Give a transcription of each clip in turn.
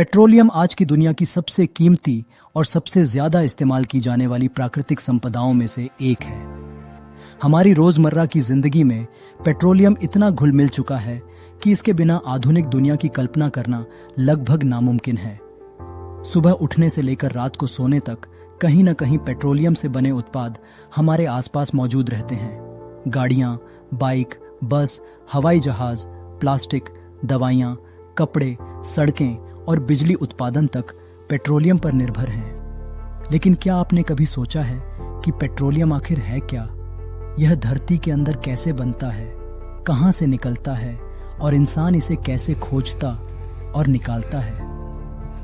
Petroleum आज की दुनिया की सबसे कीमती और सबसे ज्यादा इस्तेमाल की जाने वाली प्राकृतिक संपदाओं में से एक है। हमारी रोजमर्रा की जिंदगी में पेट्रोलियम इतना घुल मिल चुका है कि इसके बिना आधुनिक दुनिया की कल्पना करना लगभग नामुमकिन है। सुबह उठने से लेकर रात को सोने तक कहीं न कहीं पेट्रोलियम से बने उत्पाद हमारे आसपास मौजूद रहते हैं। गाड़ियां, बाइक, बस, हवाई जहाज, प्लास्टिक, दवाइयां, कपड़े, सड़कें और बिजली उत्पादन तक पेट्रोलियम पर निर्भर हैं। लेकिन क्या आपने कभी सोचा है कि पेट्रोलियम आखिर है क्या? यह धरती के अंदर कैसे बनता है, कहां से निकलता है और इंसान इसे कैसे खोजता और निकालता है?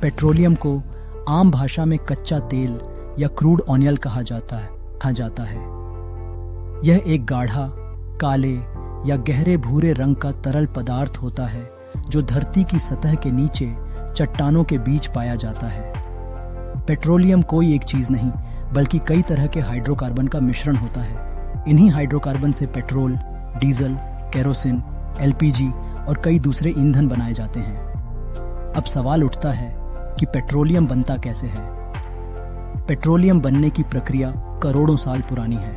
पेट्रोलियम को आम भाषा में कच्चा तेल या क्रूड ऑयल कहा जाता है। यह एक गाढ़ा, काले या गहरे भूरे रंग का तरल पदार्थ होता है जो धरती की सतह के नीचे चट्टानों के बीच पाया जाता है। पेट्रोलियम कोई एक चीज नहीं बल्कि कई तरह के हाइड्रोकार्बन का मिश्रण होता है। इन्हीं हाइड्रोकार्बन से पेट्रोल, डीजल, केरोसिन, एलपीजी और कई दूसरे ईंधन बनाए जाते हैं। अब सवाल उठता है कि पेट्रोलियम बनता कैसे है? पेट्रोलियम बनने की प्रक्रिया करोड़ों साल पुरानी है।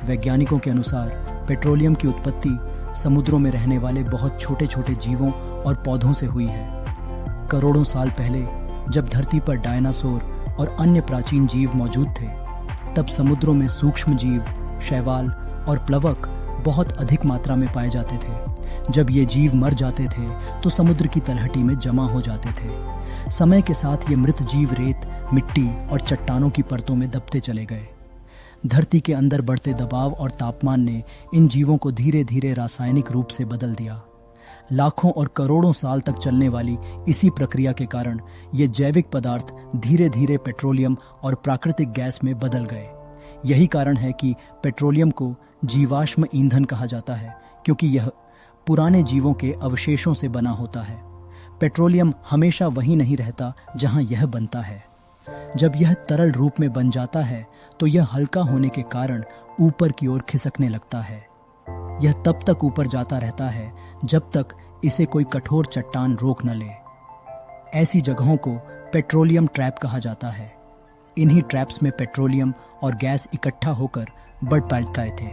वैज्ञानिकों के अनुसार पेट्रोलियम की उत्पत्ति समुद्रों में रहने वाले बहुत छोटे छोटे जीवों और पौधों से हुई है। करोड़ों साल पहले जब धरती पर डायनासोर और अन्य प्राचीन जीव मौजूद थे, तब समुद्रों में सूक्ष्म जीव, शैवाल और प्लवक बहुत अधिक मात्रा में पाए जाते थे। जब ये जीव मर जाते थे तो समुद्र की तलहटी में जमा हो जाते थे। समय के साथ ये मृत जीव रेत, मिट्टी और चट्टानों की परतों में दबते चले गए। धरती के अंदर बढ़ते दबाव और तापमान ने इन जीवों को धीरे धीरे रासायनिक रूप से बदल दिया। लाखों और करोड़ों साल तक चलने वाली इसी प्रक्रिया के कारण ये जैविक पदार्थ धीरे धीरे पेट्रोलियम और प्राकृतिक गैस में बदल गए। यही कारण है कि पेट्रोलियम को जीवाश्म ईंधन कहा जाता है, क्योंकि यह पुराने जीवों के अवशेषों से बना होता है। पेट्रोलियम हमेशा वहीं नहीं रहता जहां यह बनता है। जब यह तरल रूप में बन जाता है तो यह हल्का होने के कारण ऊपर की ओर खिसकने लगता है। यह तब तक ऊपर जाता रहता है जब तक इसे कोई कठोर चट्टान रोक न ले। ऐसी जगहों को पेट्रोलियम ट्रैप कहा जाता है। इन्हीं ट्रैप्स में पेट्रोलियम और गैस इकट्ठा होकर बढ़ पाते थे।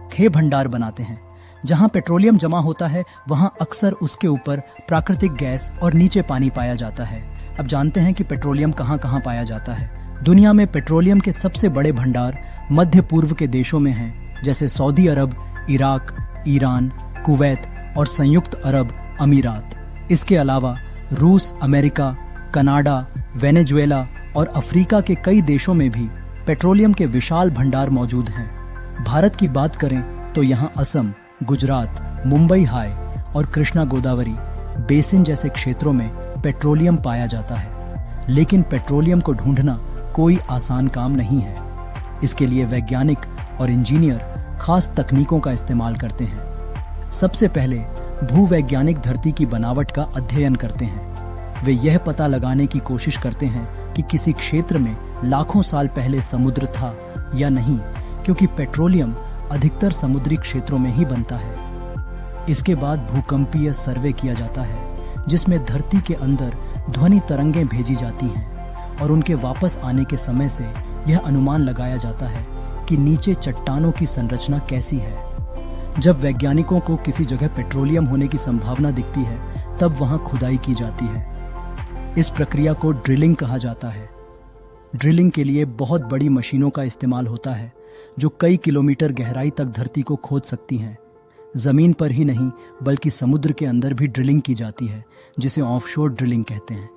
खे भंडार बनाते हैं। जहां पेट्रोलियम जमा होता है वहां अक्सर उसके ऊपर प्राकृतिक गैस और नीचे पानी पाया जाता है। अब जानते हैं कि पेट्रोलियम कहां कहां पाया जाता है। दुनिया में पेट्रोलियम के सबसे बड़े भंडार मध्य पूर्व के देशों में हैं, जैसे सऊदी अरब, इराक, ईरान, कुवैत और संयुक्त अरब अमीरात। इसके अलावा रूस, अमेरिका, कनाडा, वेनेजुएला और अफ्रीका के कई देशों में भी पेट्रोलियम के विशाल भंडार मौजूद हैं। भारत की बात करें तो यहाँ असम, गुजरात, मुंबई हाई और कृष्णा गोदावरी बेसिन जैसे क्षेत्रों में पेट्रोलियम पाया जाता है। लेकिन पेट्रोलियम को ढूंढना कोई आसान काम नहीं है। इसके लिए वैज्ञानिक और इंजीनियर खास तकनीकों का इस्तेमाल करते हैं। सबसे पहले भूवैज्ञानिक धरती की बनावट का अध्ययन करते हैं। वे यह पता लगाने की कोशिश करते हैं कि किसी क्षेत्र में लाखों साल पहले समुद्र था या नहीं, क्योंकि पेट्रोलियम अधिकतर समुद्री क्षेत्रों में ही बनता है। इसके बाद भूकंपीय सर्वे किया जाता है, जिसमें धरती के अंदर ध्वनि तरंगें भेजी जाती हैं और उनके वापस आने के समय से यह अनुमान लगाया जाता है कि नीचे चट्टानों की संरचना कैसी है। जब वैज्ञानिकों को किसी जगह पेट्रोलियम होने की संभावना दिखती है, तब वहां खुदाई की जाती है। इस प्रक्रिया को ड्रिलिंग कहा जाता है। ड्रिलिंग के लिए बहुत बड़ी मशीनों का इस्तेमाल होता है, जो कई किलोमीटर गहराई तक धरती को खोद सकती हैं। जमीन पर ही नहीं बल्कि समुद्र के अंदर भी ड्रिलिंग की जाती है, जिसे ऑफशोर ड्रिलिंग कहते हैं।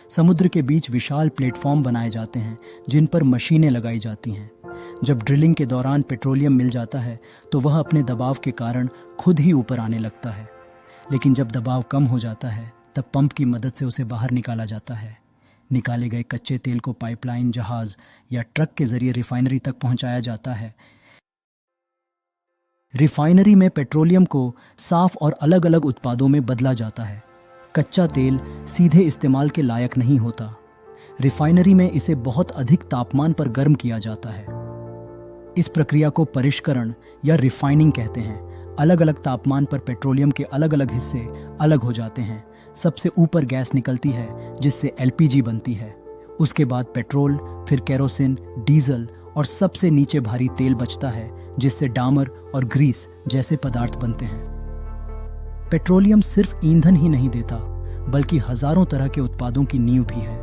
समुद्र के बीच विशाल प्लेटफॉर्म बनाए जाते हैं जिन पर मशीनें लगाई जाती हैं। जब ड्रिलिंग के दौरान पेट्रोलियम मिल जाता है तो वह अपने दबाव के कारण खुद ही ऊपर आने लगता है। लेकिन जब दबाव कम हो जाता है तब पंप की मदद से उसे बाहर निकाला जाता है। निकाले गए कच्चे तेल को पाइपलाइन, जहाज या ट्रक के जरिए रिफाइनरी तक पहुंचाया जाता है। रिफाइनरी में पेट्रोलियम को साफ और अलग अलग उत्पादों में बदला जाता है। कच्चा तेल सीधे इस्तेमाल के लायक नहीं होता। रिफाइनरी में इसे बहुत अधिक तापमान पर गर्म किया जाता है। इस प्रक्रिया को परिष्करण या रिफाइनिंग कहते हैं। अलग अलग तापमान पर पेट्रोलियम के अलग अलग हिस्से अलग हो जाते हैं। सबसे ऊपर गैस निकलती है जिससे एलपीजी बनती है। उसके बाद पेट्रोल, फिर केरोसिन, डीजल और सबसे नीचे भारी तेल बचता है जिससे डामर और ग्रीस जैसे पदार्थ बनते हैं। पेट्रोलियम सिर्फ ईंधन ही नहीं देता बल्कि हजारों तरह के उत्पादों की नींव भी है।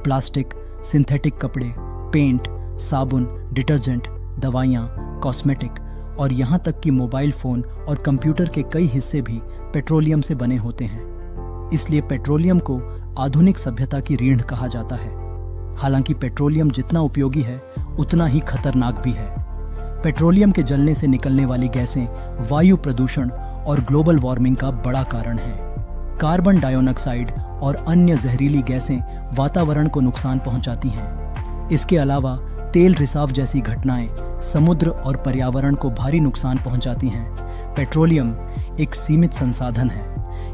प्लास्टिक, सिंथेटिक कपड़े, पेंट, साबुन, डिटर्जेंट, दवाइयाँ, कॉस्मेटिक और यहाँ तक कि मोबाइल फोन और कंप्यूटर के कई हिस्से भी पेट्रोलियम से बने होते हैं। इसलिए पेट्रोलियम को आधुनिक सभ्यता की रीढ़ कहा जाता है। हालांकि पेट्रोलियम जितना उपयोगी है उतना ही खतरनाक भी है। पेट्रोलियम के जलने से निकलने वाली गैसें वायु प्रदूषण और ग्लोबल वार्मिंग का बड़ा कारण है। कार्बन डाइऑक्साइड और अन्य जहरीली गैसें वातावरण को नुकसान पहुंचाती हैं। इसके अलावा तेल रिसाव जैसी घटनाएं समुद्र और पर्यावरण को भारी नुकसान पहुंचाती हैं। पेट्रोलियम एक सीमित संसाधन है।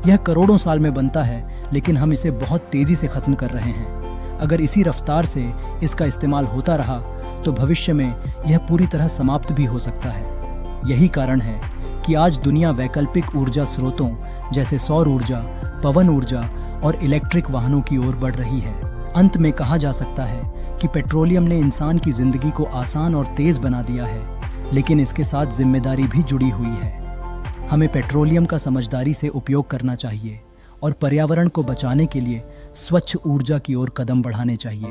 यह करोड़ों साल में बनता है, लेकिन हम इसे बहुत तेजी से खत्म कर रहे हैं। अगर इसी रफ्तार से इसका इस्तेमाल होता रहा तो भविष्य में यह पूरी तरह समाप्त भी हो सकता है। यही कारण है कि आज दुनिया वैकल्पिक ऊर्जा स्रोतों जैसे सौर ऊर्जा, पवन ऊर्जा और इलेक्ट्रिक वाहनों की ओर बढ़ रही है। अंत में कहा जा सकता है कि पेट्रोलियम ने इंसान की जिंदगी को आसान और तेज बना दिया है, लेकिन इसके साथ जिम्मेदारी भी जुड़ी हुई है। हमें पेट्रोलियम का समझदारी से उपयोग करना चाहिए और पर्यावरण को बचाने के लिए स्वच्छ ऊर्जा की ओर कदम बढ़ाने चाहिए।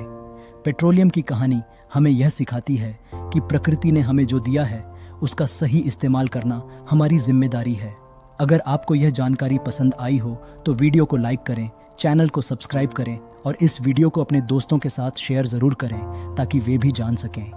पेट्रोलियम की कहानी हमें यह सिखाती है कि प्रकृति ने हमें जो दिया है उसका सही इस्तेमाल करना हमारी जिम्मेदारी है। अगर आपको यह जानकारी पसंद आई हो तो वीडियो को लाइक करें, चैनल को सब्सक्राइब करें और इस वीडियो को अपने दोस्तों के साथ शेयर ज़रूर करें ताकि वे भी जान सकें।